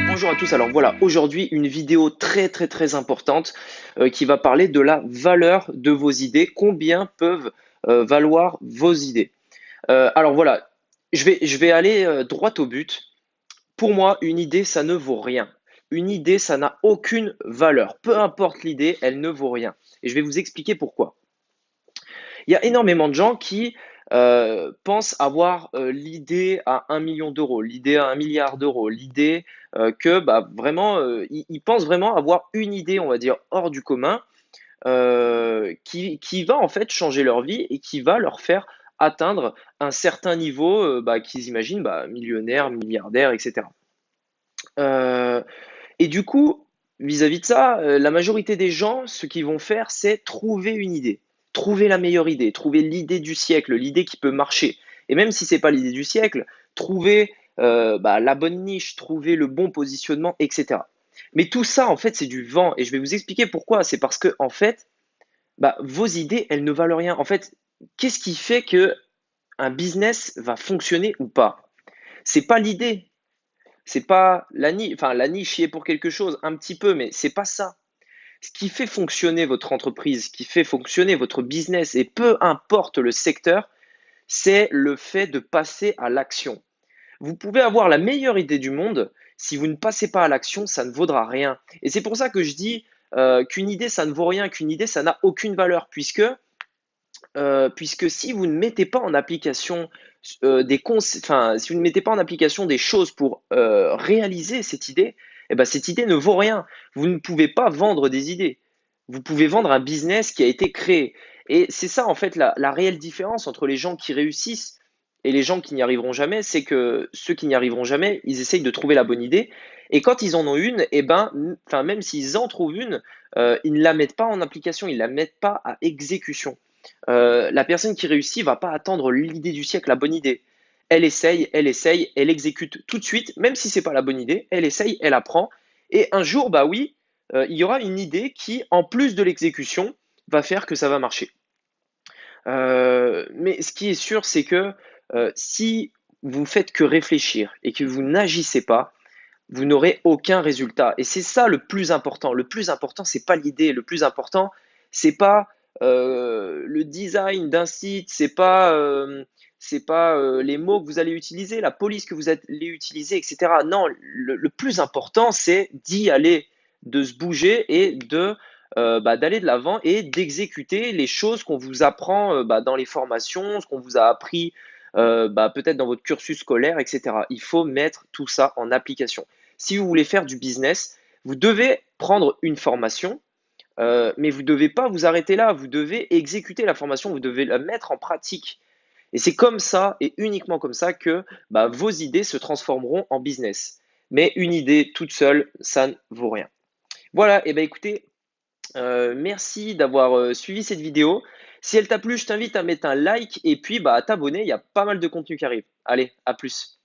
Bonjour à tous, alors voilà, aujourd'hui une vidéo très importante qui va parler de la valeur de vos idées, combien peuvent valoir vos idées. Alors voilà, je vais aller droit au but. Pour moi, une idée, ça ne vaut rien. Une idée, ça n'a aucune valeur. Peu importe l'idée, elle ne vaut rien. Et je vais vous expliquer pourquoi. Il y a énormément de gens qui pensent avoir l'idée à 1 million d'euros, l'idée à 1 milliard d'euros, l'idée que bah, vraiment, ils pensent vraiment avoir une idée, on va dire, hors du commun, qui va en fait changer leur vie et qui va leur faire atteindre un certain niveau bah, qu'ils imaginent bah, millionnaire, milliardaire, etc. Euh, et du coup, vis-à-vis de ça, la majorité des gens, ce qu'ils vont faire, c'est trouver une idée, trouver la meilleure idée, trouver l'idée du siècle, l'idée qui peut marcher. Et même si c'est pas l'idée du siècle, trouver bah, la bonne niche, trouver le bon positionnement, etc. Mais tout ça, en fait, c'est du vent. Et je vais vous expliquer pourquoi. C'est parce que, en fait, bah, vos idées, elles ne valent rien. En fait, qu'est-ce qui fait que un business va fonctionner ou pas? C'est pas l'idée, c'est pas la niche, enfin la niche y est pour quelque chose, un petit peu, mais c'est pas ça. Ce qui fait fonctionner votre entreprise, ce qui fait fonctionner votre business, et peu importe le secteur, c'est le fait de passer à l'action. Vous pouvez avoir la meilleure idée du monde, si vous ne passez pas à l'action, ça ne vaudra rien. Et c'est pour ça que je dis qu'une idée, ça ne vaut rien, qu'une idée, ça n'a aucune valeur, puisque si vous ne mettez pas en application enfin, si vous ne mettez pas en application des choses pour réaliser cette idée, eh ben, cette idée ne vaut rien. Vous ne pouvez pas vendre des idées. Vous pouvez vendre un business qui a été créé. Et c'est ça, en fait, la réelle différence entre les gens qui réussissent et les gens qui n'y arriveront jamais, c'est que ceux qui n'y arriveront jamais, ils essayent de trouver la bonne idée. Et quand ils en ont une, eh ben, enfin, même s'ils en trouvent une, ils ne la mettent pas en application, ils ne la mettent pas à exécution. La personne qui réussit va pas attendre l'idée du siècle, la bonne idée. Elle essaye, elle exécute tout de suite, même si c'est pas la bonne idée, elle essaye, elle apprend. Et un jour, bah oui, il y aura une idée qui, en plus de l'exécution, va faire que ça va marcher. Mais ce qui est sûr, c'est que si vous faites que réfléchir et que vous n'agissez pas, vous n'aurez aucun résultat. Et c'est ça le plus important. Le plus important, c'est pas l'idée. Le plus important, c'est pas le design d'un site, c'est pas les mots que vous allez utiliser, la police que vous allez utiliser, etc. Non, le plus important, c'est d'y aller, de se bouger et bah, d'aller de l'avant et d'exécuter les choses qu'on vous apprend bah, dans les formations, ce qu'on vous a appris bah, peut-être dans votre cursus scolaire, etc. Il faut mettre tout ça en application. Si vous voulez faire du business, vous devez prendre une formation, mais vous ne devez pas vous arrêter là. Vous devez exécuter la formation, vous devez la mettre en pratique. Et c'est comme ça, et uniquement comme ça, que bah, vos idées se transformeront en business. Mais une idée toute seule, ça ne vaut rien. Voilà, et ben écoutez, merci d'avoir suivi cette vidéo. Si elle t'a plu, je t'invite à mettre un like et puis bah, à t'abonner, il y a pas mal de contenu qui arrive. Allez, à plus.